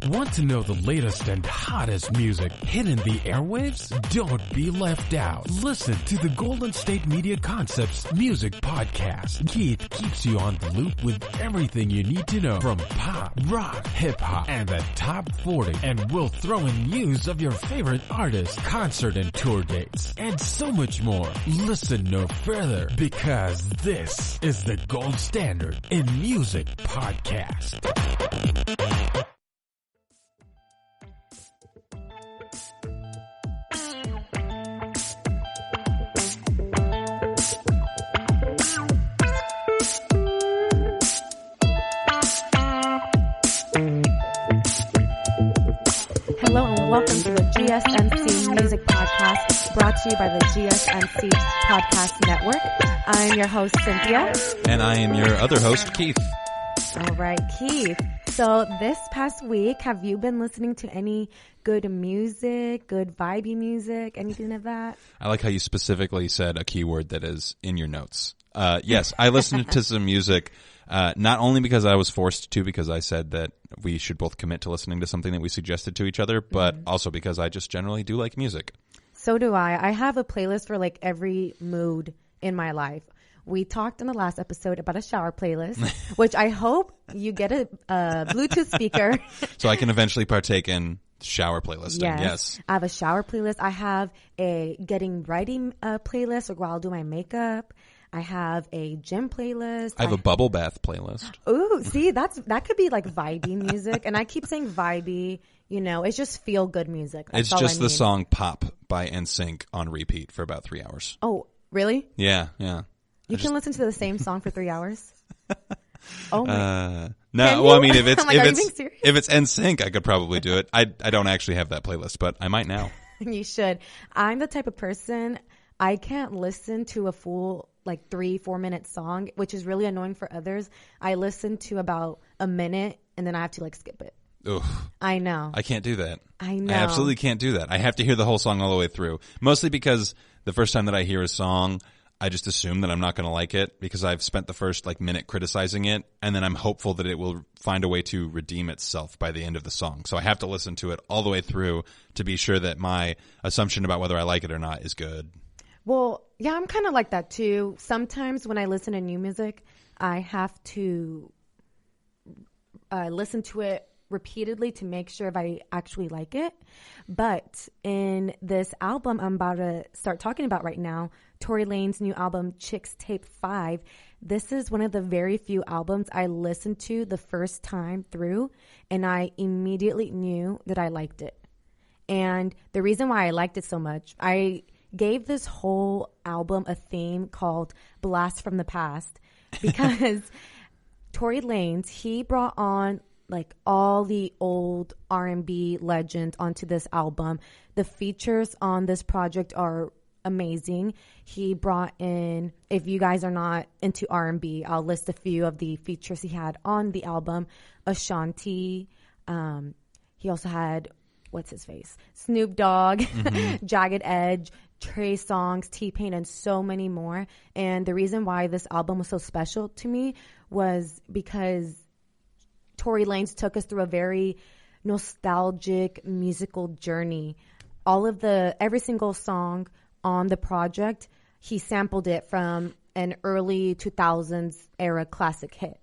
Want to know the latest and hottest music hitting the airwaves? Don't be left out. Listen to the Golden State Media Concepts Music Podcast. Keith keeps you on the loop with everything you need to know from pop, rock, hip-hop, and the top 40. And we'll throw in news of your favorite artists, concert and tour dates, and so much more. Listen no further, because this is the gold standard in music podcast. Hello and welcome to the GSMC Music Podcast, brought to you by the GSMC Podcast Network. I'm your host, Cynthia. And I am your other host, Keith. All right, Keith. So this past week, have you been listening to any good music, good vibey music, anything of that? I like how you specifically said a keyword that is in your notes. Yes, I listened to some music, not only because I was forced to, because I said that we should both commit to listening to something that we suggested to each other, but also because I just generally do like music. So do I. I have a playlist for like every mood in my life. We talked in the last episode about a shower playlist, which I hope you get a Bluetooth speaker. So I can eventually partake in shower playlisting. Yes. I have a shower playlist. I have a getting ready playlist or while I'll do my makeup. I have a gym playlist. I have a bubble bath playlist. Ooh, see, that could be like vibey music. And I keep saying vibey, you know, it's just feel good music. That's it's just the song Pop by NSYNC on repeat for about 3 hours. Oh, really? Yeah. You can listen to the same song for 3 hours? Oh my. No, well, I mean, if it's, like, if it's NSYNC, I could probably do it. I don't actually have that playlist, but I might now. You should. I'm the type of person, I can't listen to a full like 3-4 minute song, which is really annoying for others. I listen to about a minute and then I have to like skip it. Ugh. I know. I can't do that. I know. I absolutely can't do that. I have to hear the whole song all the way through. Mostly because the first time that I hear a song, I just assume that I'm not going to like it because I've spent the first like minute criticizing it, and then I'm hopeful that it will find a way to redeem itself by the end of the song. So I have to listen to it all the way through to be sure that my assumption about whether I like it or not is good. Well, yeah, I'm kind of like that too. Sometimes when I listen to new music, I have to listen to it repeatedly to make sure if I actually like it. But in this album I'm about to start talking about right now, Tory Lanez's new album, Chicks Tape 5, this is one of the very few albums I listened to the first time through, and I immediately knew that I liked it. And the reason why I liked it so much, I gave this whole album a theme called Blast from the Past because Tory Lanez, he brought on like all the old R&B legends onto this album. The features on this project are amazing. He brought in, if you guys are not into R&B, I'll list a few of the features he had on the album. Ashanti. He also had, what's his face? Snoop Dogg, Jagged Edge, Trey Songz, T-Pain, and so many more. And the reason why this album was so special to me was because Tory Lanez took us through a very nostalgic musical journey. Every single song on the project, he sampled it from an early 2000s era classic hit.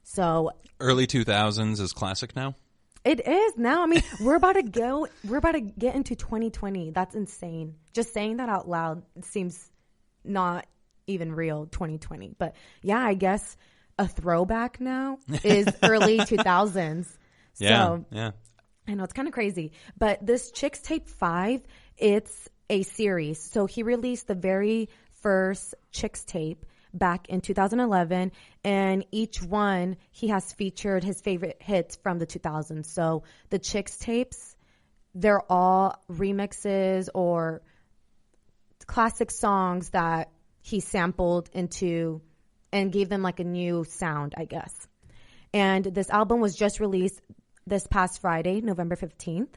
So early 2000s is classic now? It is now. I mean, we're about to get into 2020. That's insane. Just saying that out loud seems not even real, 2020. But yeah, I guess a throwback now is early 2000s. Yeah. I know it's kind of crazy. But this Chicks Tape 5, it's a series. So he released the very first Chicks Tape back in 2011, and each one he has featured his favorite hits from the 2000s. So the Chicks Tapes, they're all remixes or classic songs that he sampled into and gave them like a new sound, I guess. And this album was just released this past Friday, November 15th.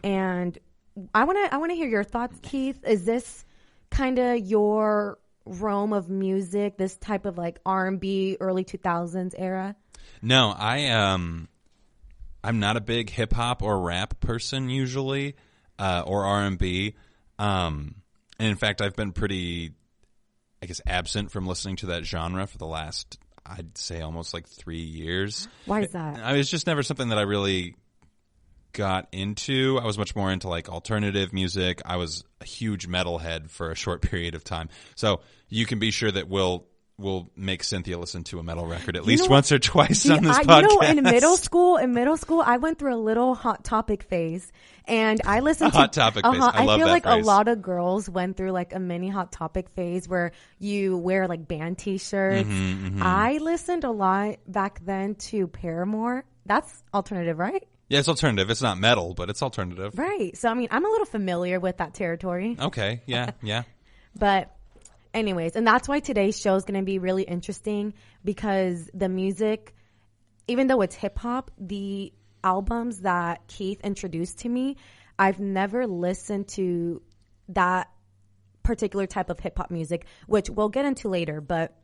And I want to hear your thoughts, Keith. Is this kind of your realm of music, this type of like R&B early 2000s era? No, I'm not a big hip hop or rap person usually, or R&B. And in fact, I've been pretty, I guess, absent from listening to that genre for the last, I'd say, almost like 3 years. Why is that? It's just never something that I really got into. I was much more into like alternative music. I was a huge metalhead for a short period of time. So you can be sure that we'll make Cynthia listen to a metal record at least once or twice on this podcast. In middle school, I went through a little Hot Topic phase, and I listened to Hot Topic phase. I love feel that like phrase. a lot of girls went through like a mini Hot Topic phase where you wear like band T-shirts. I listened a lot back then to Paramore. That's alternative, right? Yeah, it's alternative. It's not metal, but it's alternative. Right. So I mean, I'm a little familiar with that territory. Okay. Yeah. Yeah. But anyways, and that's why today's show is going to be really interesting, because the music, even though it's hip hop, the albums that Keith introduced to me, I've never listened to that particular type of hip hop music, which we'll get into later. But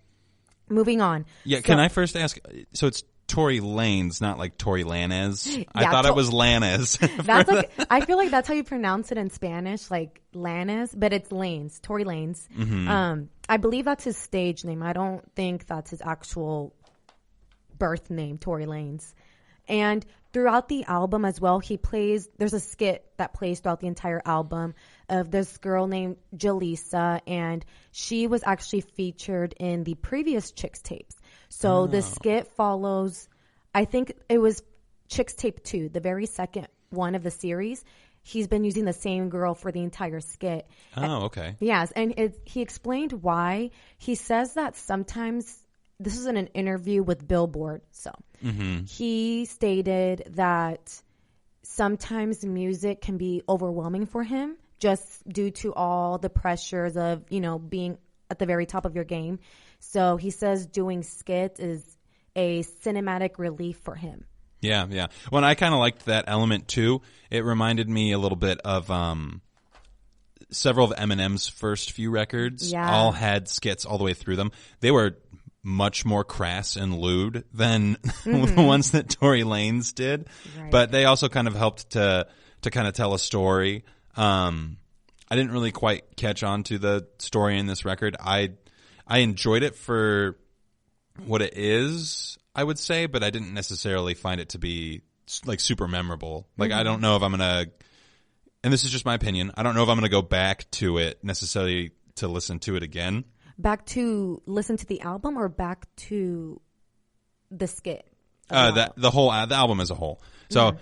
moving on. Yeah. So, can I first ask? So it's Tory Lanez, not like Tory Lanez. I thought it was Lanez. That's like, I feel like that's how you pronounce it in Spanish, like Lanez, but it's Lanez, Tory Lanez. I believe that's his stage name. I don't think that's his actual birth name, Tory Lanez. And throughout the album as well, there's a skit that plays throughout the entire album of this girl named Jaleesa, and she was actually featured in the previous Chicks tapes. So the skit follows, I think it was Chicks Tape 2, the very second one of the series. He's been using the same girl for the entire skit. Oh, okay. Yes, and he explained why. He says that sometimes, this is in an interview with Billboard, so he stated that sometimes music can be overwhelming for him just due to all the pressures of, being at the very top of your game. So he says doing skits is a cinematic relief for him. Yeah, yeah. Well, I kind of liked that element too. It reminded me a little bit of several of Eminem's first few records. Yeah. All had skits all the way through them. They were much more crass and lewd than the ones that Tory Lanez did. Right. But they also kind of helped to kind of tell a story. I didn't really quite catch on to the story in this record. I enjoyed it for what it is, I would say, but I didn't necessarily find it to be like super memorable. Like, I don't know if I'm going to, and this is just my opinion, I don't know if I'm going to go back to it necessarily to listen to it again. Back to listen to the album or back to the skit? The album as a whole. So,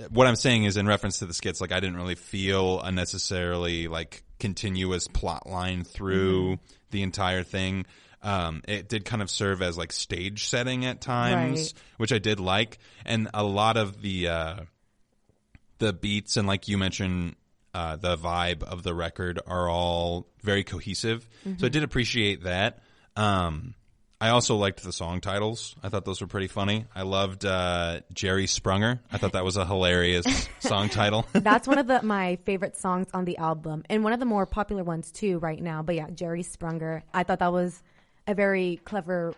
what I'm saying is in reference to the skits, like I didn't really feel a necessarily like continuous plot line through the entire thing. It did kind of serve as like stage setting at times, which I did like. And a lot of the beats and like you mentioned, the vibe of the record are all very cohesive. So I did appreciate that. I also liked the song titles. I thought those were pretty funny. I loved Jerry Sprunger. I thought that was a hilarious song title. That's one of my favorite songs on the album, and one of the more popular ones too right now. But yeah, Jerry Sprunger. I thought that was a very clever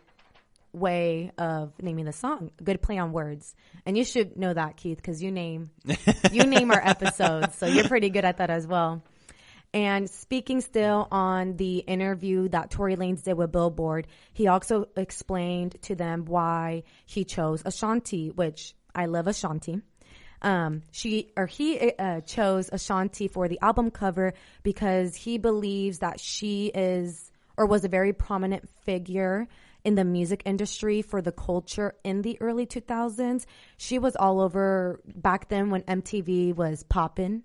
way of naming the song. A good play on words. And you should know that, Keith, because you name our episodes, so you're pretty good at that as well. And speaking still on the interview that Tory Lanez did with Billboard, he also explained to them why he chose Ashanti, which I love Ashanti. He chose Ashanti for the album cover because he believes that she is or was a very prominent figure in the music industry for the culture in the early 2000s. She was all over back then when MTV was poppin'.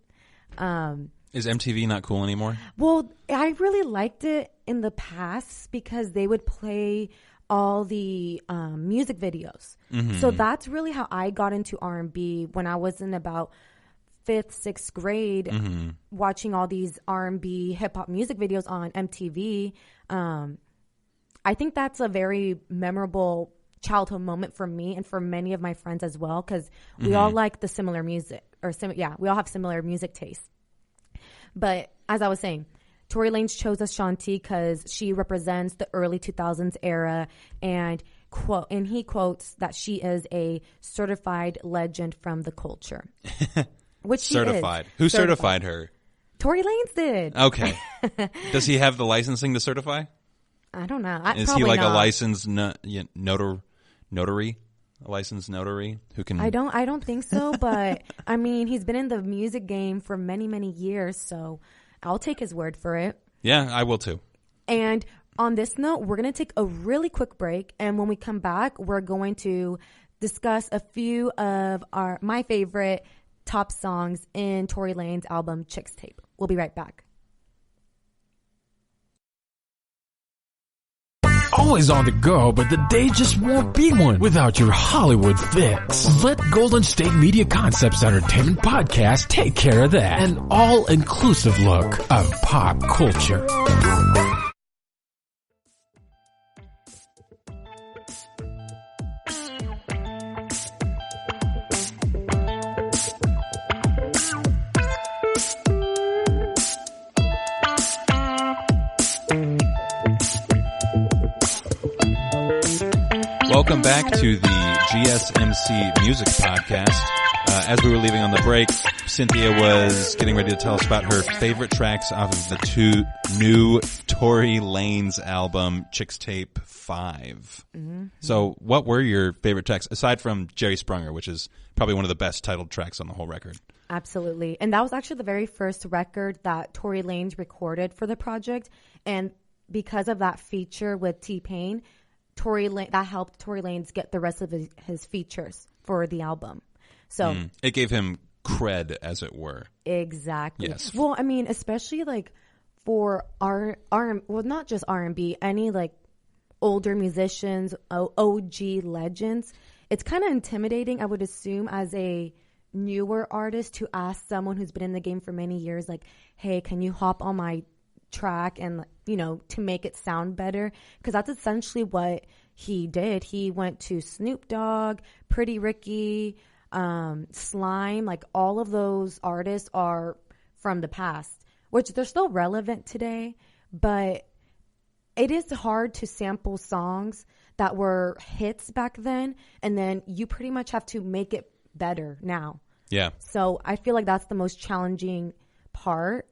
Is MTV not cool anymore? Well, I really liked it in the past because they would play all the music videos. So that's really how I got into R&B when I was in about 5th, 6th grade, watching all these R&B hip-hop music videos on MTV. I think that's a very memorable childhood moment for me and for many of my friends as well, because we all like the similar music, we all have similar music tastes. But as I was saying, Tory Lanez chose Ashanti because she represents the early 2000s era, and he quotes that she is a certified legend from the culture. Which she certified. is. Who certified her? Tory Lanez did. Okay. Does he have the licensing to certify? I don't know. Is he like a licensed notary? A licensed notary who can? I don't think so, but I mean, he's been in the music game for many, many years, so I'll take his word for it. Yeah, I will too. And on this note, we're going to take a really quick break, and when we come back, we're going to discuss a few of my favorite top songs in Tory Lanez album Chicks Tape. We'll be right back. Always on the go, but the day just won't be one without your Hollywood fix. Let Golden State Media Concepts Entertainment Podcast take care of that. An all-inclusive look of pop culture. Welcome back to the GSMC Music Podcast. As we were leaving on the break, Cynthia was getting ready to tell us about her favorite tracks off of the new Tory Lanez album, Chicks Tape 5. Mm-hmm. So what were your favorite tracks, aside from Jerry Sprunger, which is probably one of the best titled tracks on the whole record? Absolutely. And that was actually the very first record that Tory Lanez recorded for the project. And because of that feature with T-Pain, that helped Tory Lanez get the rest of his features for the album. So it gave him cred, as it were. Exactly. Yes. Well, I mean, especially like for not just R&B, any like older musicians, OG legends, it's kind of intimidating, I would assume, as a newer artist to ask someone who's been in the game for many years, like, hey, can you hop on my track and, to make it sound better, because that's essentially what he did. He went to Snoop Dogg, Pretty Ricky, Slime, like all of those artists are from the past, which they're still relevant today, but it is hard to sample songs that were hits back then, and then you pretty much have to make it better now. Yeah. So I feel like that's the most challenging part,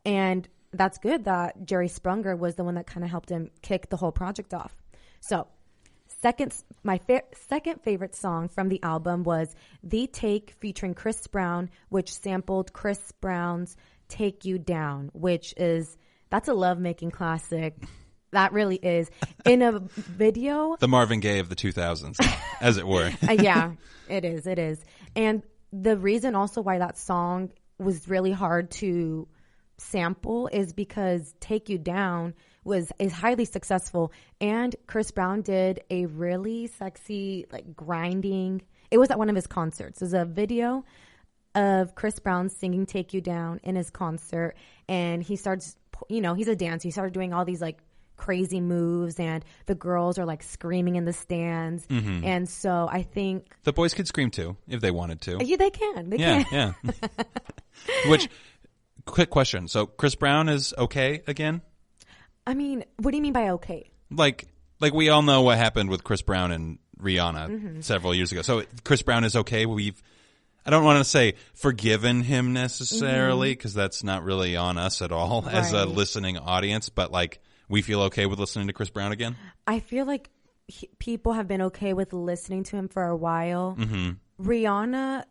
and that's good that Jerry Sprunger was the one that kind of helped him kick the whole project off. So my second favorite song from the album was The Take featuring Chris Brown, which sampled Chris Brown's Take You Down, that's a love-making classic. That really is. In a video. The Marvin Gaye of the 2000s, as it were. Yeah, it is. And the reason also why that song was really hard to sample is because Take You Down is highly successful, and Chris Brown did a really sexy, like, grinding. It was at one of his concerts. There's a video of Chris Brown singing Take You Down in his concert, and he starts, he's a dancer. He started doing all these like crazy moves, and the girls are like screaming in the stands. Mm-hmm. And so I think the boys could scream too if they wanted to. Yeah, they can. They can. Yeah. Which, quick question. So Chris Brown is okay again? I mean, what do you mean by okay? Like we all know what happened with Chris Brown and Rihanna several years ago. So Chris Brown is okay. I don't want to say forgiven him necessarily, because that's not really on us at all as a listening audience, but like we feel okay with listening to Chris Brown again? I feel like people have been okay with listening to him for a while. Mm-hmm. Rihanna,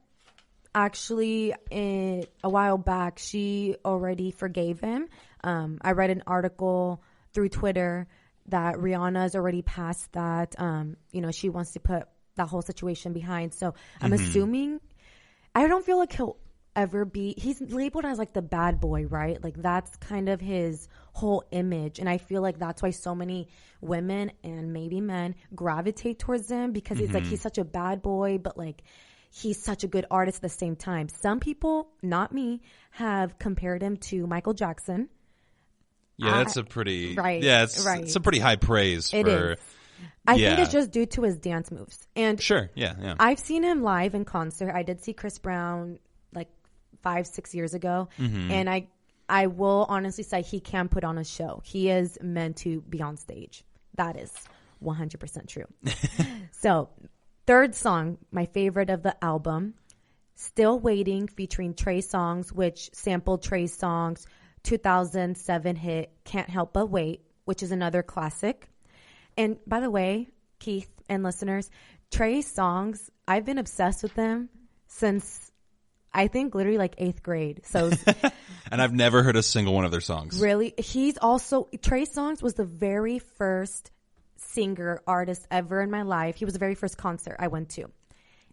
actually, a while back, she already forgave him. I read an article through Twitter that Rihanna's already past that. She wants to put that whole situation behind. So I'm assuming, I don't feel like he'll ever he's labeled as like the bad boy, right? Like that's kind of his whole image. And I feel like that's why so many women and maybe men gravitate towards him, because he's such a bad boy, but like he's such a good artist at the same time. Some people, not me, have compared him to Michael Jackson. Yeah, that's a pretty it's a pretty high praise it for is. I think it's just due to his dance moves. And sure, yeah. I've seen him live in concert. I did see Chris Brown like 5-6 years ago, and I will honestly say he can put on a show. He is meant to be on stage. That is 100% true. So, third song, my favorite of the album, Still Waiting, featuring Trey Songz, which sampled Trey Songz' 2007 hit Can't Help But Wait, which is another classic. And by the way, Keith and listeners, Trey Songz, I've been obsessed with them since I think literally like 8th grade. So, and I've never heard a single one of their songs. Really? He's also, Trey Songz was the very first singer artist ever in my life. He was the very first concert I went to.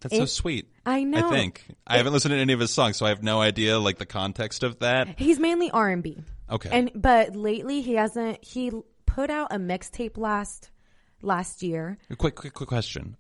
That's so sweet. I know. I think. I haven't listened to any of his songs, so I have no idea like the context of that. He's mainly R&B. Okay. But lately he put out a mixtape last year. Quick question.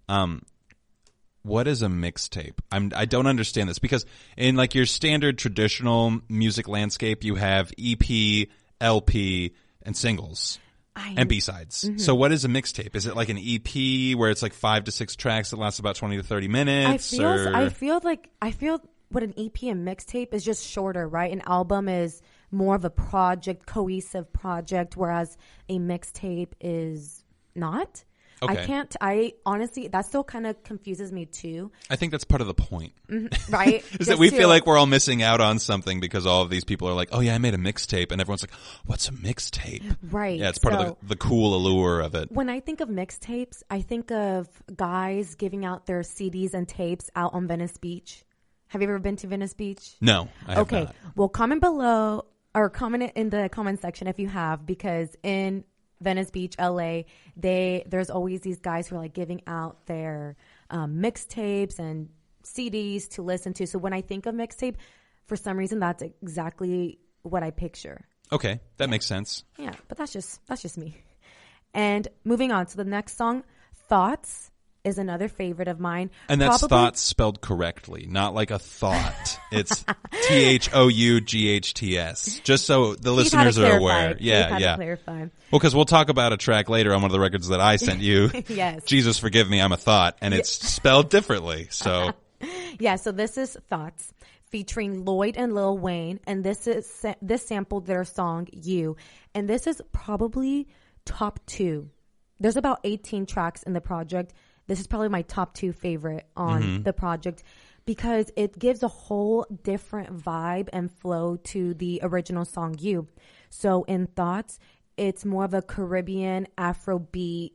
What is a mixtape? I don't understand this because in like your standard traditional music landscape, you have EP, LP, and singles and B-sides. Mm-hmm. So what is a mixtape? Is it like an EP where it's like 5 to 6 tracks that last about 20 to 30 minutes? I feel what an EP and mixtape is just shorter, right? An album is more of a project, cohesive project, whereas a mixtape is not. Okay. I honestly, that still kind of confuses me too. I think that's part of the point. Mm-hmm, right? Is that we feel like we're all missing out on something because all of these people are like, oh yeah, I made a mixtape. And everyone's like, what's a mixtape? Right. Yeah, it's part of the cool allure of it. When I think of mixtapes, I think of guys giving out their CDs and tapes out on Venice Beach. Have you ever been to Venice Beach? No, I have not. Well, comment below or comment in the comment section if you have, because in Venice Beach, LA, there's always these guys who are like giving out their mixtapes and CDs to listen to. So when I think of mixtape, for some reason, that's exactly what I picture. Okay, that makes sense. Yeah, but that's just me. And moving on to the next song, Thoughts is another favorite of mine. And that's thoughts spelled correctly, not like a thought. It's THOUGHTS. Just so the listeners are aware. Yeah. Clarify. Well, because we'll talk about a track later on one of the records that I sent you. Yes. Jesus Forgive Me, I'm a Thought, and it's spelled differently. So yeah, so this is Thoughts featuring Lloyd and Lil Wayne, and this sampled their song You, and this is probably top 2. There's about 18 tracks in the project. This is probably my top 2 favorite on the project because it gives a whole different vibe and flow to the original song You. So in Thoughts, it's more of a Caribbean Afrobeat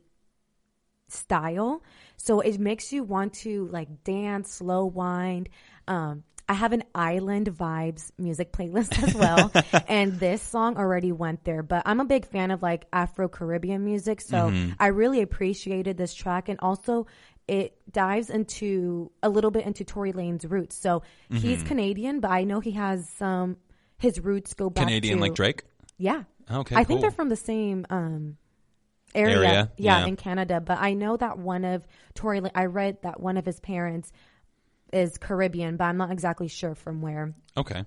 style. So it makes you want to like dance, slow wind. I have an Island Vibes music playlist as well. And this song already went there. But I'm a big fan of like Afro-Caribbean music. So I really appreciated this track. And also it dives into a little bit into Tory Lanez roots. So he's Canadian, but I know he has his roots go back Canadian like Drake? Yeah. Okay, I think they're from the same area. Yeah, in Canada. But I know that I read that one of his parents is Caribbean, but I'm not exactly sure from where. Okay.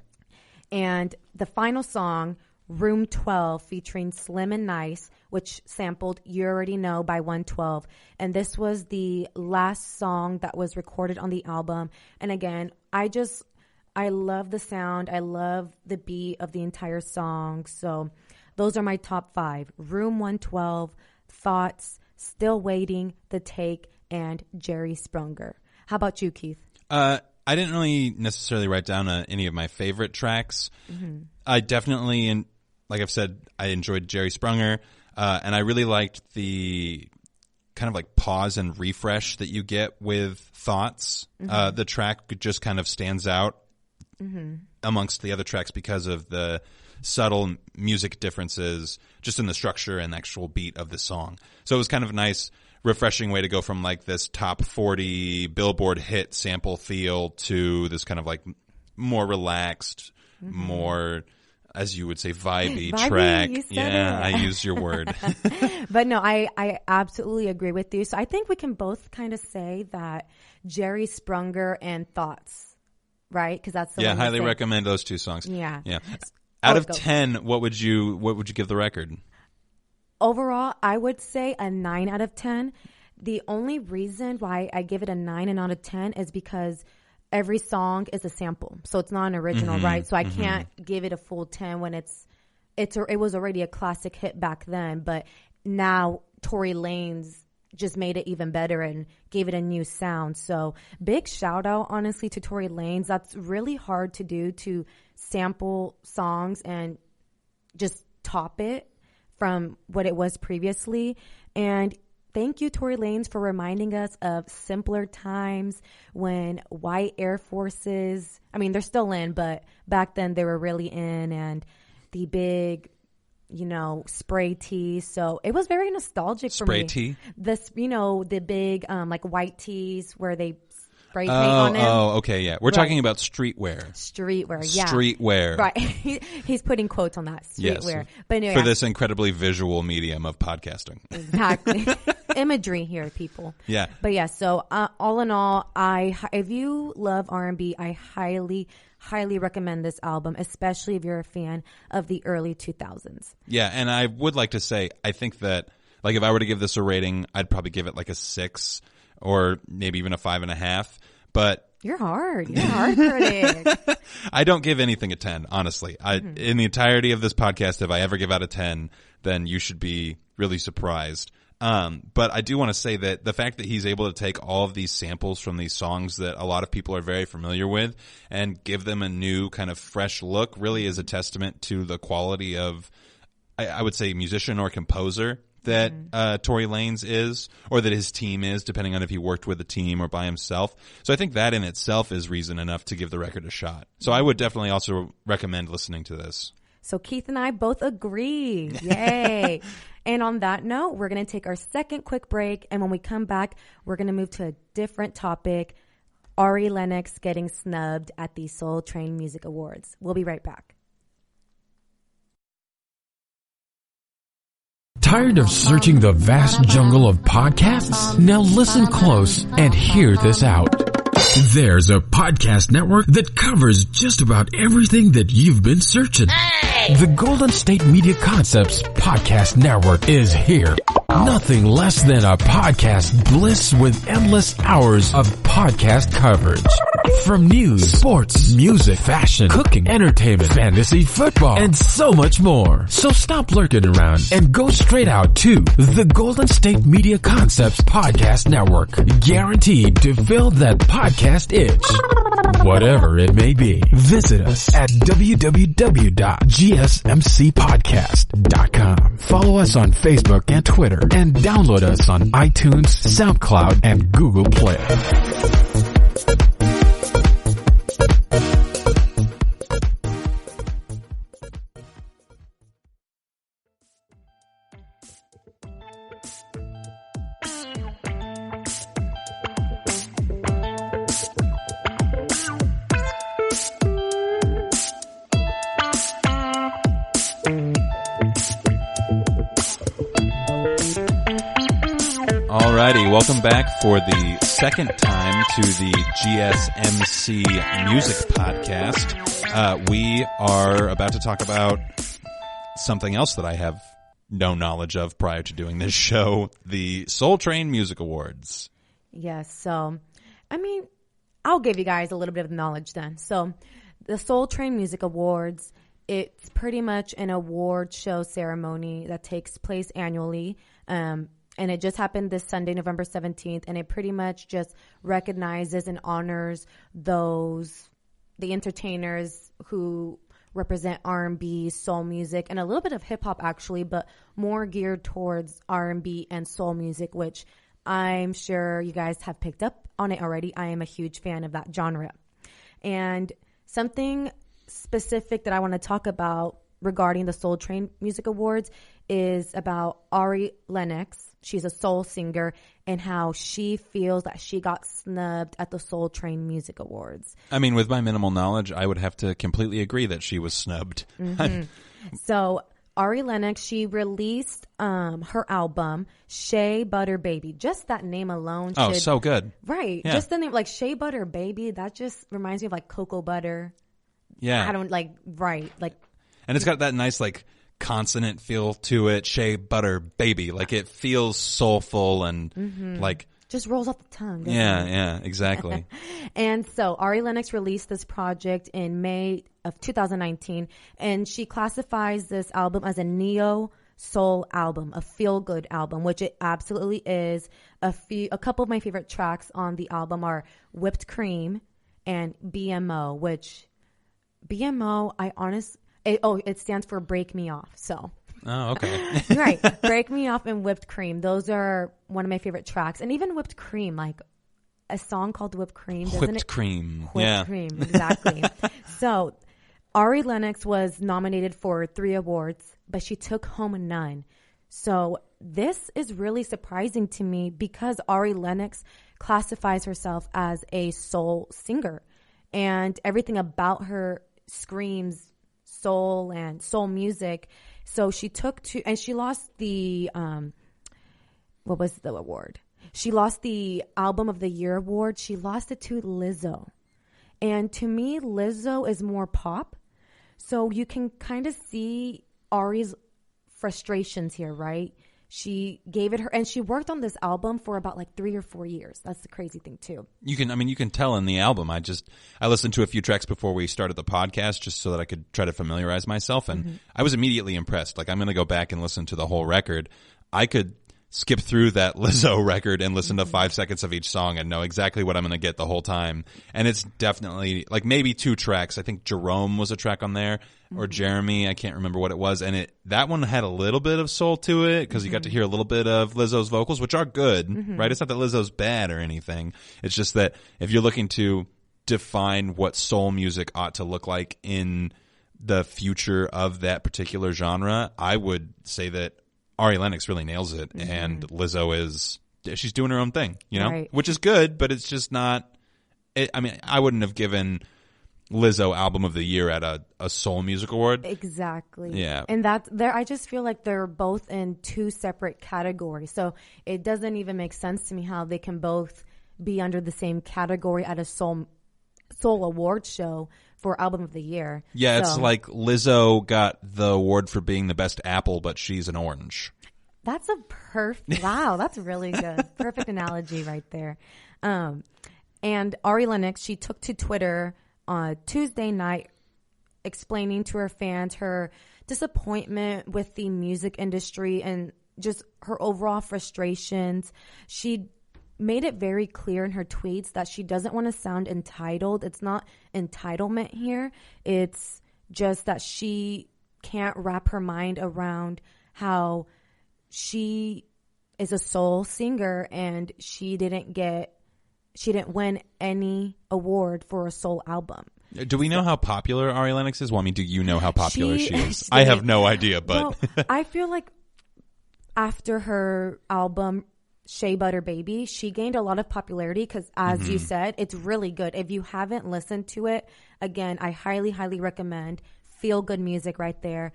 And the final song, Room 12, featuring Slim and Nice, which sampled You Already Know by 112. And this was the last song that was recorded on the album. And again, I love the sound. I love the beat of the entire song. So those are my top 5. Room 112, Thoughts, Still Waiting, The Take, and Jerry Sprunger. How about you, Keith? I didn't really necessarily write down any of my favorite tracks. I definitely, like I've said, I enjoyed Jerry Sprunger, and I really liked the kind of like pause and refresh that you get with Thoughts. The track just kind of stands out amongst the other tracks because of the subtle music differences just in the structure and actual beat of the song. So it was kind of a nice, refreshing way to go from like this top 40 Billboard hit sample feel to this kind of like more relaxed, more, as you would say, vibey track. I used your word. But no, I absolutely agree with you. So I think we can both kind of say that Jerry Sprunger and Thoughts, right? Because that's the one highly recommend those 2 songs. Yeah. Out of 10, what would you give the record? Overall, I would say a 9 out of 10. The only reason why I give it a 9 and out of 10 is because every song is a sample. So it's not an original, right? So I can't give it a full 10 when it was already a classic hit back then. But now Tory Lanez just made it even better and gave it a new sound. So big shout out, honestly, to Tory Lanez. That's really hard to do, to sample songs and just top it from what it was previously. And thank you, Tory Lanez, for reminding us of simpler times when white Air Forces, I mean, they're still in, but back then they were really in, and the big, spray tees. So it was very nostalgic for me. Spray tee? This, the big, like white tees where they spray paint on them. Oh, okay, yeah. We're talking about streetwear. Streetwear, yeah. Streetwear. Right. He's putting quotes on that. Streetwear. Yes. But anyway, for this incredibly visual medium of podcasting. Exactly. Imagery here, people. Yeah. But yeah, so all in all, if you love R&B, I highly recommend this album, especially if you're a fan of the early 2000s. Yeah, and I would like to say, I think that, like, if I were to give this a rating, I'd probably give it like a 6 or maybe even a 5.5. But you're hard critic. I don't give anything a 10, honestly. In the entirety of this podcast, if I ever give out a 10, then you should be really surprised. But I do want to say that the fact that he's able to take all of these samples from these songs that a lot of people are very familiar with and give them a new kind of fresh look really is a testament to the quality of, I would say, musician or composer that Tory Lanez is, or that his team is, depending on if he worked with a team or by himself. So I think that in itself is reason enough to give the record a shot. So I would definitely also recommend listening to this. So Keith and I both agree. Yay. And on that note, we're going to take our second quick break. And when we come back, we're going to move to a different topic. Ari Lennox getting snubbed at the Soul Train Music Awards. We'll be right back. Tired of searching the vast jungle of podcasts? Now listen close and hear this out. There's a podcast network that covers just about everything that you've been searching. Hey! The Golden State Media Concepts Podcast Network is here. Nothing less than a podcast bliss with endless hours of podcast coverage. From news, sports, music, fashion, cooking, entertainment, fantasy, football, and so much more. So stop lurking around and go straight out to the Golden State Media Concepts Podcast Network. Guaranteed to fill that podcast itch. Whatever it may be. Visit us at www.gsmcpodcast.com. Follow us on Facebook and Twitter, and download us on iTunes, SoundCloud, and Google Play. Alrighty, welcome back for the second time to the GSMC Music Podcast. We are about to talk about something else that I have no knowledge of prior to doing this show, the Soul Train Music Awards. Yes, so, I'll give you guys a little bit of knowledge then. So, the Soul Train Music Awards, it's pretty much an award show ceremony that takes place annually. And it just happened this Sunday, November 17th, and it pretty much just recognizes and honors the entertainers who represent R&B, soul music, and a little bit of hip-hop actually, but more geared towards R&B and soul music, which I'm sure you guys have picked up on it already. I am a huge fan of that genre. And something specific that I want to talk about regarding the Soul Train Music Awards is about Ari Lennox. She's a soul singer, and how she feels that she got snubbed at the Soul Train Music Awards. I mean, with my minimal knowledge, I would have to completely agree that she was snubbed. Mm-hmm. So Ari Lennox, she released her album, Shea Butter Baby. Just that name alone. Oh, so good. Right. Yeah. Just the name, like Shea Butter Baby, that just reminds me of like cocoa butter. Yeah. I don't right. And it's got that nice consonant feel to it, Shea Butter Baby. Like it feels soulful and like just rolls off the tongue. Yeah, exactly. And so Ari Lennox released this project in May of 2019, and she classifies this album as a neo soul album, a feel-good album, which it absolutely is. A couple of my favorite tracks on the album are Whipped Cream and BMO, which BMO, it stands for Break Me Off. So. Oh, okay. Right. Break Me Off and Whipped Cream. Those are one of my favorite tracks. And even Whipped Cream, like a song called Whipped Cream. Whipped Cream. Whipped Cream, exactly. So Ari Lennox was nominated for 3 awards, but she took home none. So this is really surprising to me because Ari Lennox classifies herself as a soul singer. And everything about her screams soul and soul music. So she and she lost the, what was the award? She lost the Album of the Year award. She lost it to Lizzo. And to me, Lizzo is more pop. So you can kind of see Ari's frustrations here, right? She gave it her, and she worked on this album for about like 3 or 4 years. That's the crazy thing too. You can tell in the album. I listened to a few tracks before we started the podcast just so that I could try to familiarize myself, and I was immediately impressed. Like, I'm going to go back and listen to the whole record. I could skip through that Lizzo record and listen to 5 seconds of each song and know exactly what I'm going to get the whole time. And it's definitely like maybe 2 tracks. I think Jerome was a track on there, or Jeremy. I can't remember what it was. And that one had a little bit of soul to it because you got to hear a little bit of Lizzo's vocals, which are good, right? It's not that Lizzo's bad or anything. It's just that if you're looking to define what soul music ought to look like in the future of that particular genre, I would say that Ari Lennox really nails it, and Lizzo she's doing her own thing, right. Which is good, but it's just not. I wouldn't have given Lizzo Album of the Year at a soul music award. Exactly. Yeah. And I just feel like they're both in 2 separate categories. So it doesn't even make sense to me how they can both be under the same category at a soul award show for Album of the Year. Yeah, it's like Lizzo got the award for being the best apple, but she's an orange. That's a wow, that's really good. Perfect analogy right there. And Ari Lennox, she took to Twitter on Tuesday night explaining to her fans her disappointment with the music industry and just her overall frustrations. She made it very clear in her tweets that she doesn't want to sound entitled. It's not entitlement here. It's just that she can't wrap her mind around how she is a soul singer and she didn't win any award for a soul album. Do we know how popular Ari Lennox is? Well, do you know how popular she is? I have no idea, but I feel like after her album Shea Butter Baby, she gained a lot of popularity because, as you said, it's really good. If you haven't listened to it, again, I highly, highly recommend. Feel good music right there.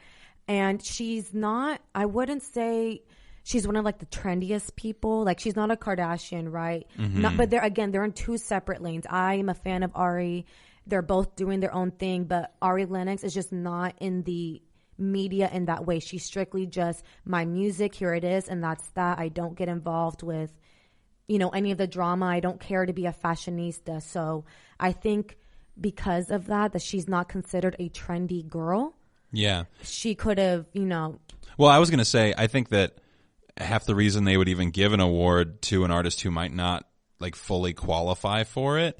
And she's not, I wouldn't say she's one of like the trendiest people. Like, she's not a Kardashian, right? But they're in 2 separate lanes. I am a fan of Ari. They're both doing their own thing, but Ari Lennox is just not in the media in that way. She's strictly just my music, here it is, and that's that. I don't get involved with any of the drama. I don't care to be a fashionista. So I think because of that she's not considered a trendy girl. Yeah, she could have well, I was going to say, I think that half the reason they would even give an award to an artist who might not like fully qualify for it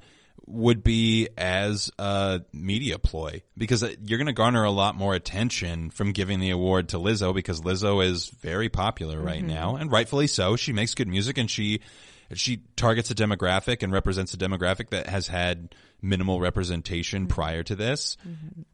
would be as a media ploy, because you're going to garner a lot more attention from giving the award to Lizzo, because Lizzo is very popular right now, and rightfully so. She makes good music, and she targets a demographic and represents a demographic that has had minimal representation prior to this.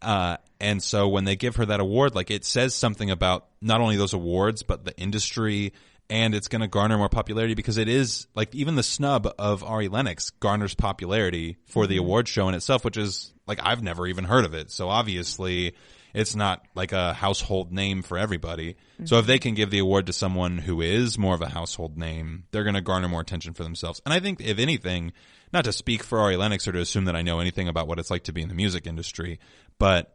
And so when they give her that award, like, it says something about not only those awards, but the industry, and it's going to garner more popularity, because it is like, even the snub of Ari Lennox garners popularity for the award show in itself, which is like, I've never even heard of it. So obviously it's not like a household name for everybody. So if they can give the award to someone who is more of a household name, they're going to garner more attention for themselves. And I think, if anything, not to speak for Ari Lennox or to assume that I know anything about what it's like to be in the music industry, but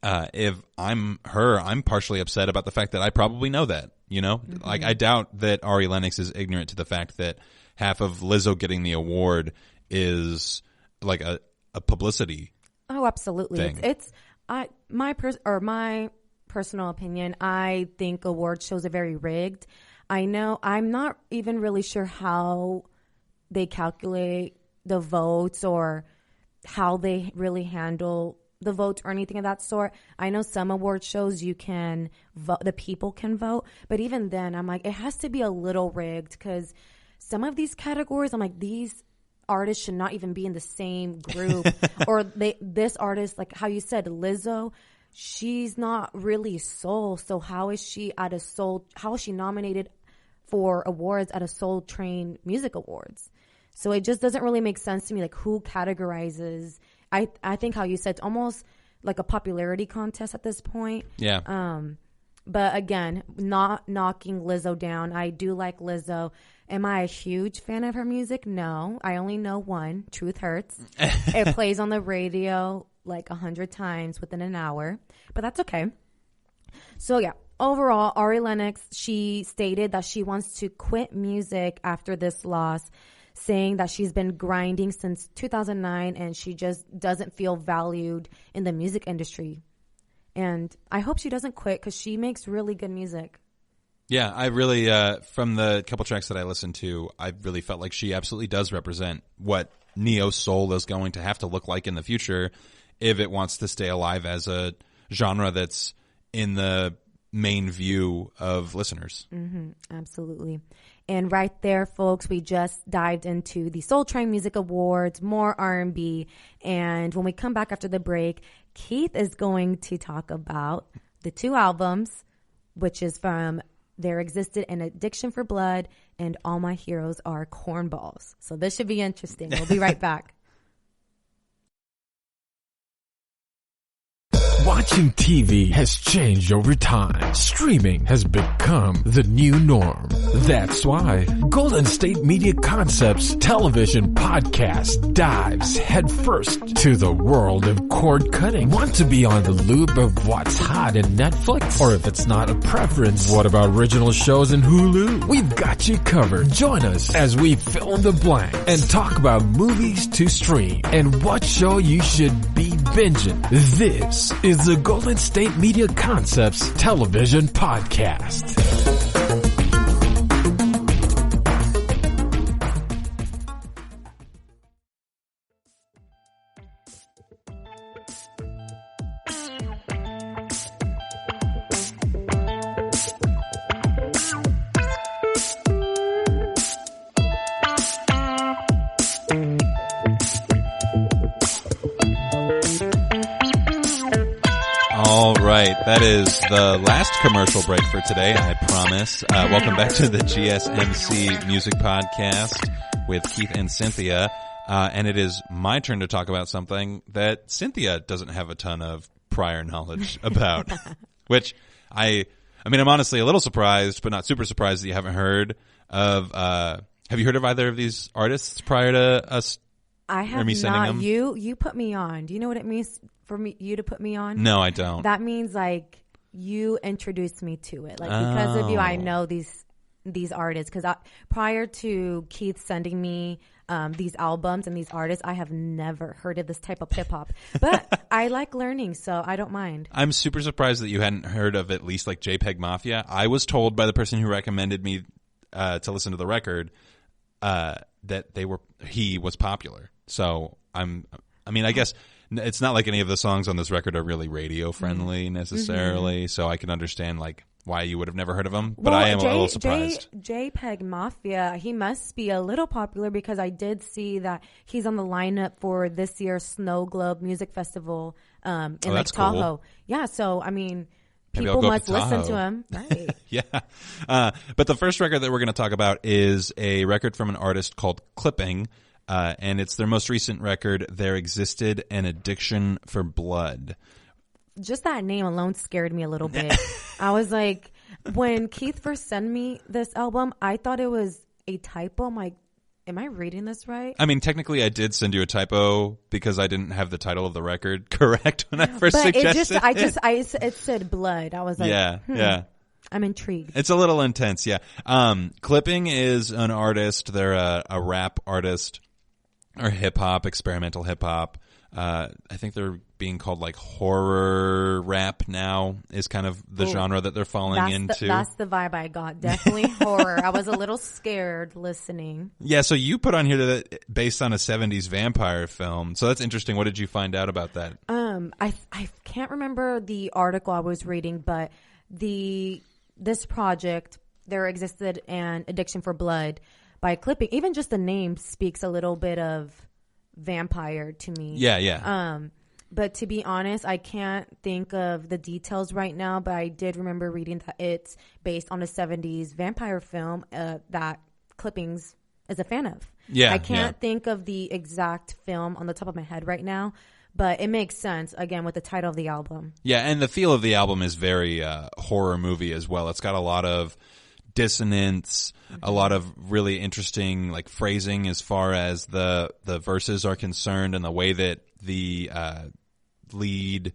if I'm her, I'm partially upset about the fact that I probably know that, Like, I doubt that Ari Lennox is ignorant to the fact that half of Lizzo getting the award is like a publicity. Oh, absolutely. Thing. It's my personal opinion, I think award shows are very rigged. I know I'm not even really sure how they calculate the votes or how they really handle the votes or anything of that sort. I know some award shows you can vote, the people can vote, but even then I'm like, it has to be a little rigged, because some of these categories, I'm like, these artists should not even be in the same group. Or this artist, like how you said, Lizzo, she's not really soul. So how is she nominated for awards at a Soul Train Music Awards? So it just doesn't really make sense to me, like who categorizes. I think how you said, it's almost like a popularity contest at this point. Yeah. But again, not knocking Lizzo down. I do like Lizzo. Am I a huge fan of her music? No. I only know one, Truth Hurts. It plays on the radio like 100 times within an hour, but that's okay. So yeah, overall, Ari Lennox, she stated that she wants to quit music after this loss, saying that she's been grinding since 2009 and she just doesn't feel valued in the music industry. And I hope she doesn't quit, because she makes really good music. Yeah, I really, from the couple tracks that I listened to, I really felt like she absolutely does represent what neo soul is going to have to look like in the future if it wants to stay alive as a genre that's in the main view of listeners. Mm-hmm, absolutely. And right there, folks, we just dived into the Soul Train Music Awards, more R&B. And when we come back after the break, Keith is going to talk about the 2 albums, which is from There Existed an Addiction for Blood and All My Heroes Are Cornballs. So this should be interesting. We'll be right back. Watching TV has changed over time. Streaming has become the new norm. That's why Golden State Media Concepts television podcast dives headfirst to the world of cord cutting. Want to be on the loop of what's hot in Netflix? Or if it's not a preference, what about original shows in Hulu? We've got you covered. Join us as we fill in the blank and talk about movies to stream and what show you should be binging. This is the Golden State Media Concepts television podcast. All right, that is the last commercial break for today, I promise. Welcome back to the GSMC Music Podcast with Keith and Cynthia. And it is my turn to talk about something that Cynthia doesn't have a ton of prior knowledge about, which I'm honestly a little surprised, but not super surprised that you haven't heard of. Have you heard of either of these artists prior to us? I have not. You put me on. Do you know what it means for you to put me on? No, I don't. That means like you introduced me to it. Like because of you, I know these artists. Because prior to Keith sending me these albums and these artists, I have never heard of this type of hip hop. But I like learning, so I don't mind. I'm super surprised that you hadn't heard of at least like JPEG Mafia. I was told by the person who recommended me to listen to the record that he was popular. So I guess it's not like any of the songs on this record are really radio friendly necessarily. Mm-hmm. So I can understand like why you would have never heard of him, but I am a little surprised. JPEG Mafia, he must be a little popular because I did see that he's on the lineup for this year's Snow Globe Music Festival in Lake Tahoe. Cool. Yeah, so people must listen to him. Right. Yeah. But the first record that we're going to talk about is a record from an artist called Clipping. And it's their most recent record, There Existed an Addiction for Blood. Just that name alone scared me a little bit. I was like, when Keith first sent me this album, I thought it was a typo. I'm like, am I reading this right? I mean, technically I did send you a typo because I didn't have the title of the record correct when I first suggested it. It said Blood. I was like, yeah. I'm intrigued. It's a little intense, yeah. Clipping is an artist. They're a rap artist or hip hop, experimental hip hop. I think they're being called like horror rap now is kind of the genre that they're falling into. That's the vibe I got. Definitely horror. I was a little scared listening. Yeah, so you put on here that based on a 70s vampire film. So that's interesting. What did you find out about that? I can't remember the article I was reading, but this project, There Existed an Addiction for Blood by Clipping. Even just the name speaks a little bit of vampire to me. Yeah. But to be honest, I can't think of the details right now, but I did remember reading that it's based on a 70s vampire film that Clippings is a fan of. Yeah. I can't think of the exact film on the top of my head right now, but it makes sense, again, with the title of the album. Yeah, and the feel of the album is very horror movie as well. It's got a lot of dissonance, a lot of really interesting like phrasing as far as the verses are concerned, and the way that the lead,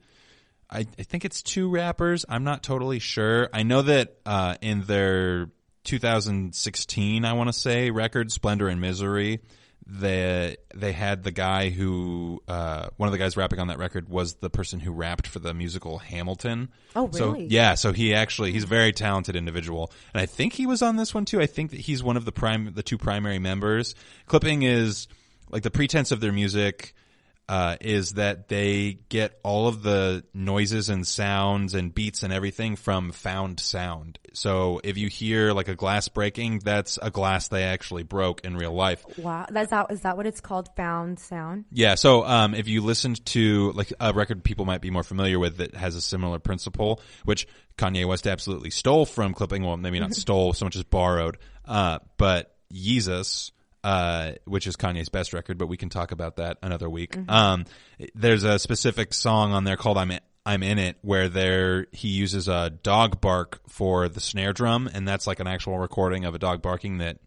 I think it's 2 rappers, I'm not totally sure. I know that in their 2016, I want to say, record Splendor and Misery, they had the guy who one of the guys rapping on that record was the person who rapped for the musical Hamilton. Oh, really? So he's a very talented individual, and I think he was on this one too. I think that he's one of the 2 primary members. Clipping is like the pretense of their music is that they get all of the noises and sounds and beats and everything from found sound. So if you hear like a glass breaking, that's a glass they actually broke in real life. Wow. Is that what it's called? Found sound? Yeah. So if you listened to like a record people might be more familiar with that has a similar principle, which Kanye West absolutely stole from Clipping. Well, maybe not stole so much as borrowed. But Yeezus, which is Kanye's best record, but we can talk about that another week. There's a specific song on there called I'm in It, where he uses a dog bark for the snare drum, and that's like an actual recording of a dog barking that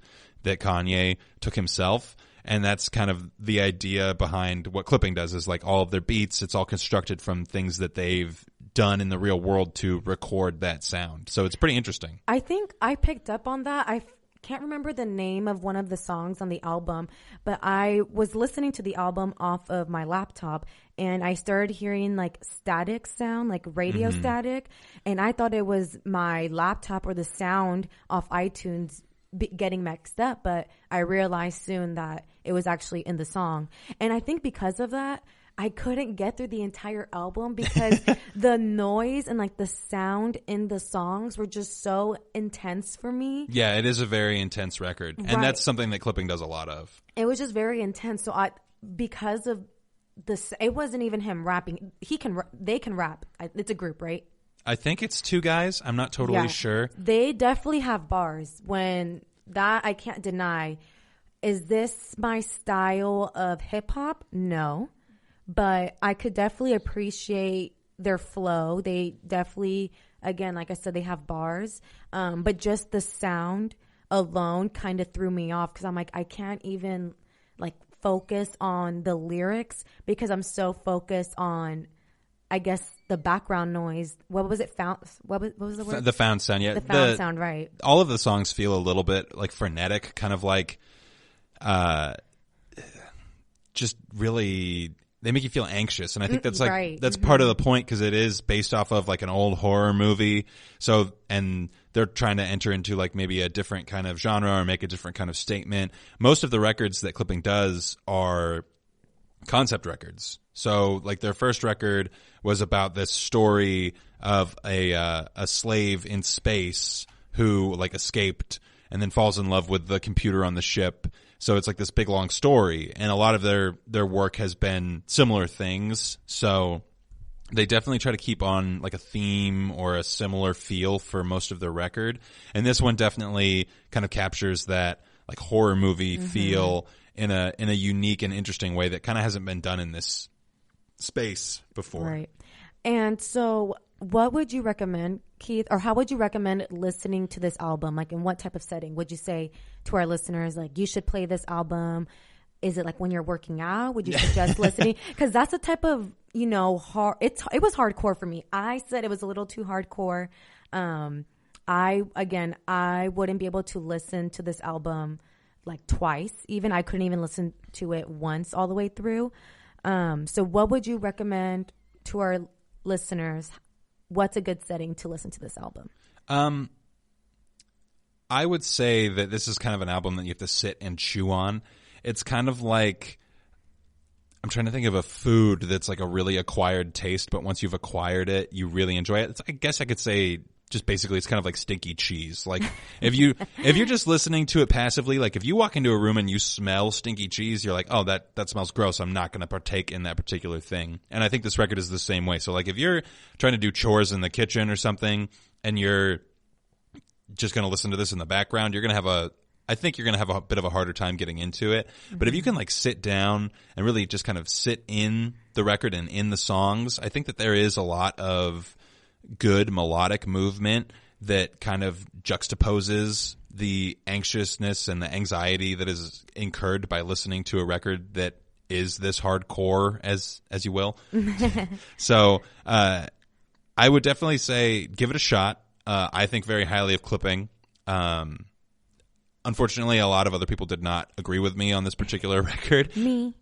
Kanye took himself. And that's kind of the idea behind what Clipping does, is like all of their beats, it's all constructed from things that they've done in the real world to record that sound. So it's pretty interesting. I think I picked up on that. I can't remember the name of one of the songs on the album, but I was listening to the album off of my laptop, and I started hearing like static sound, like radio static, and I thought it was my laptop or the sound off iTunes getting mixed up, but I realized soon that it was actually in the song. And I think because of that, I couldn't get through the entire album because the noise and like the sound in the songs were just so intense for me. Yeah, it is a very intense record. And that's something that Clipping does a lot of. It was just very intense. So because of this, it wasn't even him rapping. They can rap. It's a group, right? I think it's 2 guys. I'm not totally sure. They definitely have bars. When that I can't deny. Is this my style of hip hop? No. But I could definitely appreciate their flow. They definitely, again, like I said, they have bars. But just the sound alone kind of threw me off because I'm like, I can't even like focus on the lyrics because I'm so focused on, I guess, the background noise. What was it? What was the word? The found sound, yeah. The found sound, right. All of the songs feel a little bit like frenetic, kind of like just really... They make you feel anxious, and I think that's like that's part of the point because it is based off of like an old horror movie. So, and they're trying to enter into like maybe a different kind of genre or make a different kind of statement. Most of the records that Clipping does are concept records. So, like their first record was about this story of a slave in space who like escaped and then falls in love with the computer on the ship. So it's like this big long story, and a lot of their work has been similar things. So they definitely try to keep on like a theme or a similar feel for most of their record. And this one definitely kind of captures that like horror movie feel in a unique and interesting way that kind of hasn't been done in this space before. Right. And so what would you recommend, Keith, or how would you recommend listening to this album? Like in what type of setting would you say to our listeners, like you should play this album? Is it like when you're working out? Would you suggest listening? Because that's a type of, it was hardcore for me. I said it was a little too hardcore. I wouldn't be able to listen to this album like twice. Even I couldn't even listen to it once all the way through. So what would you recommend to our listeners? What's a good setting to listen to this album? I would say that this is kind of an album that you have to sit and chew on. It's kind of like, I'm trying to think of a food that's like a really acquired taste, but once you've acquired it, you really enjoy it. I guess I could say just basically it's kind of like stinky cheese. Like if you're just listening to it passively, like if you walk into a room and you smell stinky cheese, you're like, oh, that smells gross. I'm not going to partake in that particular thing. And I think this record is the same way. So like if you're trying to do chores in the kitchen or something and you're just going to listen to this in the background, I think you're going to have a bit of a harder time getting into it. But if you can like sit down and really just kind of sit in the record and in the songs, I think that there is a lot of good melodic movement that kind of juxtaposes the anxiousness and the anxiety that is incurred by listening to a record that is this hardcore, as you will. So I would definitely say give it a shot. I think very highly of Clipping. Unfortunately, a lot of other people did not agree with me on this particular record. Me.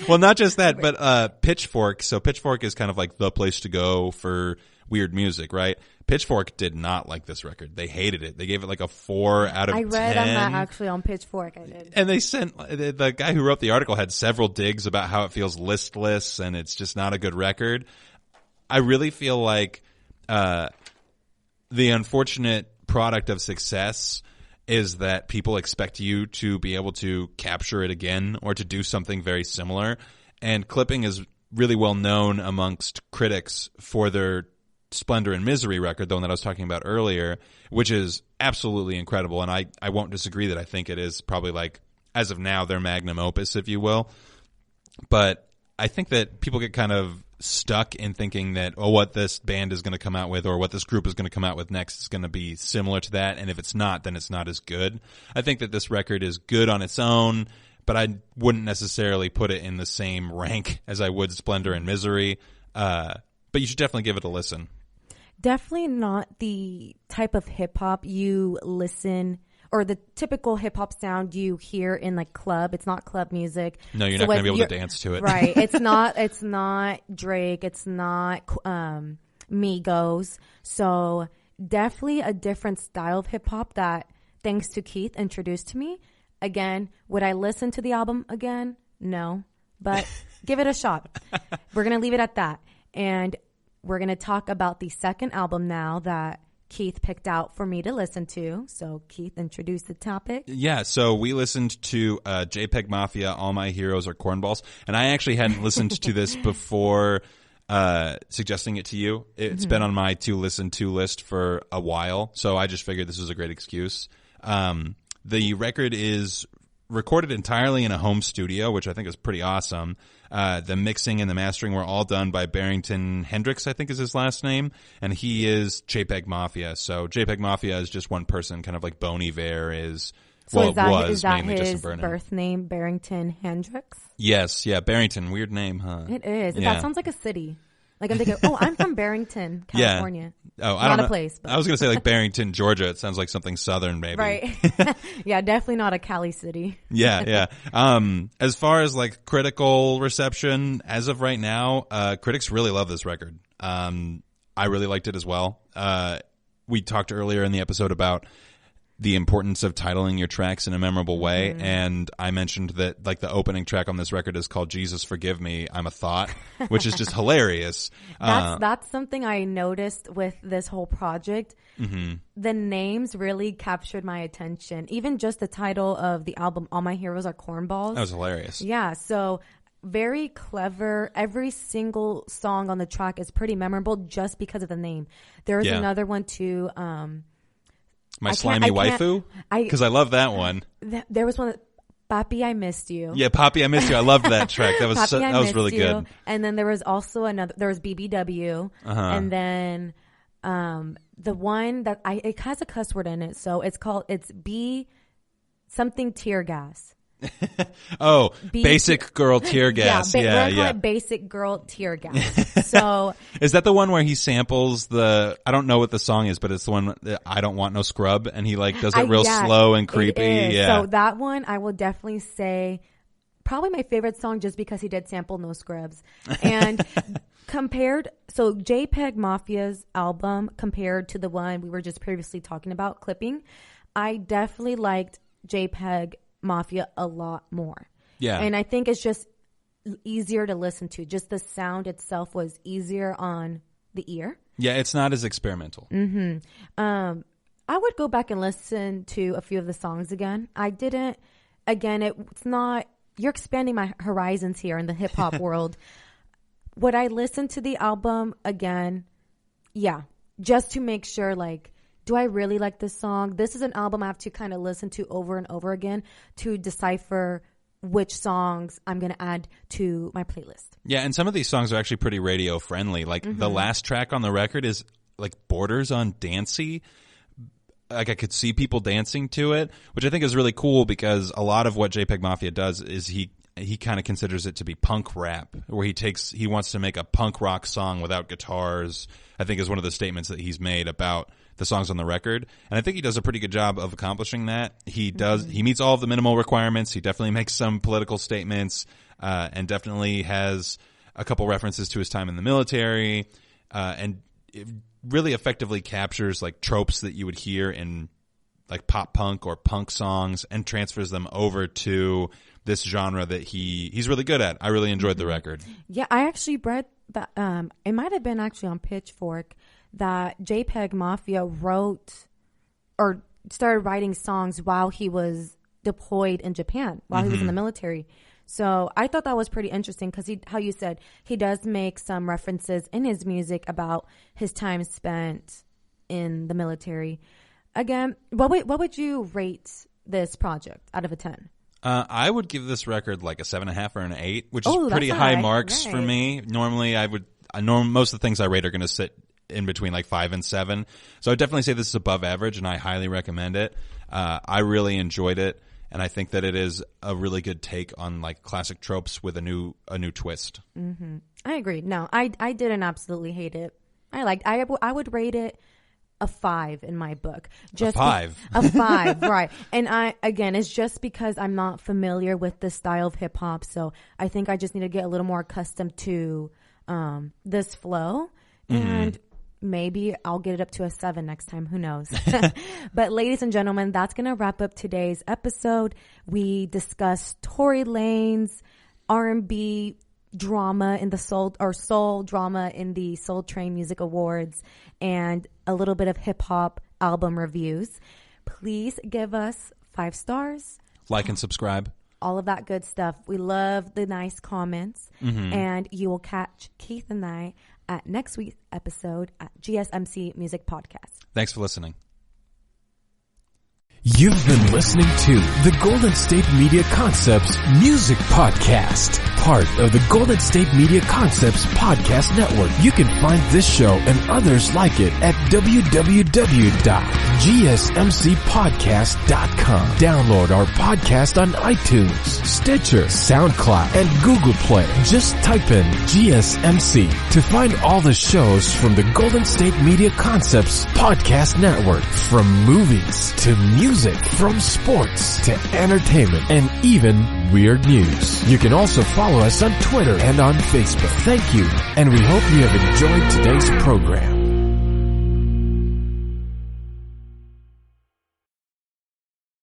Well, not just that, but Pitchfork. So Pitchfork is kind of like the place to go for weird music, right? Pitchfork did not like this record. They hated it. They gave it like a 4 out of 10. I read on that actually on Pitchfork. I did. And they sent, the guy who wrote the article had several digs about how it feels listless and it's just not a good record. I really feel like the unfortunate product of success is that people expect you to be able to capture it again or to do something very similar. And Clipping is really well known amongst critics for their Splendor and Misery record, the one that I was talking about earlier, which is absolutely incredible. And I won't disagree that I think it is probably like, as of now, their magnum opus, if you will. But I think that people get kind of stuck in thinking that, oh, what this band is going to come out with or what this group is going to come out with next is going to be similar to that. And if it's not, then it's not as good. I think that this record is good on its own, but I wouldn't necessarily put it in the same rank as I would Splendor and Misery. But you should definitely give it a listen. Definitely not the type of hip hop you listen or the typical hip hop sound you hear in like club. It's not club music. No, you're not going to be able to dance to it. Right. It's not Drake. It's not Migos. So definitely a different style of hip hop that, thanks to Keith, introduced to me. Again, would I listen to the album again? No, but give it a shot. We're going to leave it at that. And we're going to talk about the second album now that Keith picked out for me to listen to. So Keith, introduce the topic. Yeah, so we listened to JPEG Mafia, All My Heroes Are Cornballs. And I actually hadn't listened to this before suggesting it to you. It's been on my to listen to list for a while. So I just figured this was a great excuse. The record is recorded entirely in a home studio, which I think is pretty awesome. The mixing and the mastering were all done by Barrington Hendricks, I think is his last name, and he is JPEG Mafia. So JPEG Mafia is just one person, kind of like Bon Iver is. So well, is that mainly his Justin Vernon. birth name, Barrington Hendricks? Yes, yeah, Barrington, weird name, huh? It is. Yeah. That sounds like a city. Like I'm thinking, oh, I'm from Barrington, California. Yeah. Oh, not I don't know. A place. But. I was going to say like Barrington, Georgia. It sounds like something southern, maybe. Right. Yeah, definitely not a Cali city. Yeah. As far as like critical reception, as of right now, critics really love this record. I really liked it as well. We talked earlier in the episode about the importance of titling your tracks in a memorable way. And I mentioned that like the opening track on this record is called Jesus Forgive Me, I'm a Thought, which is just hilarious. That's something I noticed with this whole project. The names really captured my attention. Even just the title of the album, All My Heroes Are Cornballs. That was hilarious. Yeah. So very clever. Every single song on the track is pretty memorable just because of the name. There's another one too. My Slimy Waifu? Because I love that one. There was one, Papi, I Missed You. Yeah, Papi, I Missed You. I loved that track. That was Papi, that was really good. And then there was also there was BBW. And then the one that it has a cuss word in it. So it's B something tear gas. Oh, Basic Girl Tear Gas. Yeah. Basic Girl Tear Gas. So is that the one where he samples I don't know what the song is, but it's the one that I Don't Want No Scrub, and he like does it real slow and creepy. It is. Yeah. So that one I will definitely say probably my favorite song just because he did sample No Scrubs. And so JPEG Mafia's album compared to the one we were just previously talking about, Clipping, I definitely liked JPEG Mafia a lot more. Yeah. And I think it's just easier to listen to. Just the sound itself was easier on the ear. Yeah, it's not as experimental. Mm-hmm. I would go back and listen to a few of the songs again. I didn't. Again, it's not. You're expanding my horizons here in the hip hop world. Would I listen to the album again? Yeah, just to make sure. Like, do I really like this song? This is an album I have to kind of listen to over and over again to decipher which songs I'm going to add to my playlist. Yeah, and some of these songs are actually pretty radio friendly. Like the last track on the record is like borders on dancey. Like I could see people dancing to it, which I think is really cool because a lot of what JPEG Mafia does is he kind of considers it to be punk rap, where he wants to make a punk rock song without guitars. I think is one of the statements that he's made about the songs on the record. And I think he does a pretty good job of accomplishing that. He meets all of the minimal requirements. He definitely makes some political statements, and definitely has a couple references to his time in the military, and it really effectively captures like tropes that you would hear in like pop punk or punk songs and transfers them over to this genre that he's really good at. I really enjoyed the record. Yeah, I actually read that, it might have been actually on Pitchfork, that JPEG Mafia wrote or started writing songs while he was deployed in Japan, while he was in the military. So I thought that was pretty interesting because how you said he does make some references in his music about his time spent in the military. Again, what would you rate this project out of a 10? I would give this record like a 7.5 or an 8, which is pretty that's high high. marks for me. Normally, most of the things I rate are going to sit in between like 5 and 7. So I would definitely say this is above average, and I highly recommend it. I really enjoyed it, and I think that it is a really good take on like classic tropes with a new twist. Mm-hmm. I agree. No, I didn't absolutely hate it. I would rate it a 5 in my book. Just a 5? A 5, right. And it's just because I'm not familiar with this style of hip hop, so I think I just need to get a little more accustomed to this flow, and maybe I'll get it up to a 7 next time. Who knows? But ladies and gentlemen, that's going to wrap up today's episode. We discussed Tory Lanez R&B drama in the soul drama in the Soul Train Music Awards, and a little bit of hip hop album reviews. Please give us 5 stars. Like and subscribe. All of that good stuff. We love the nice comments. And you will catch Keith and I at next week's episode at GSMC Music Podcast. Thanks for listening. You've been listening to the Golden State Media Concepts Music Podcast, part of the Golden State Media Concepts Podcast Network. You can find this show and others like it at www.gsmcpodcast.com. Download our podcast on iTunes, Stitcher, SoundCloud, and Google Play. Just type in GSMC to find all the shows from the Golden State Media Concepts Podcast Network, from movies to music, from sports to entertainment, and even weird news. You can also follow us on Twitter and on Facebook. Thank you, and we hope you have enjoyed today's program.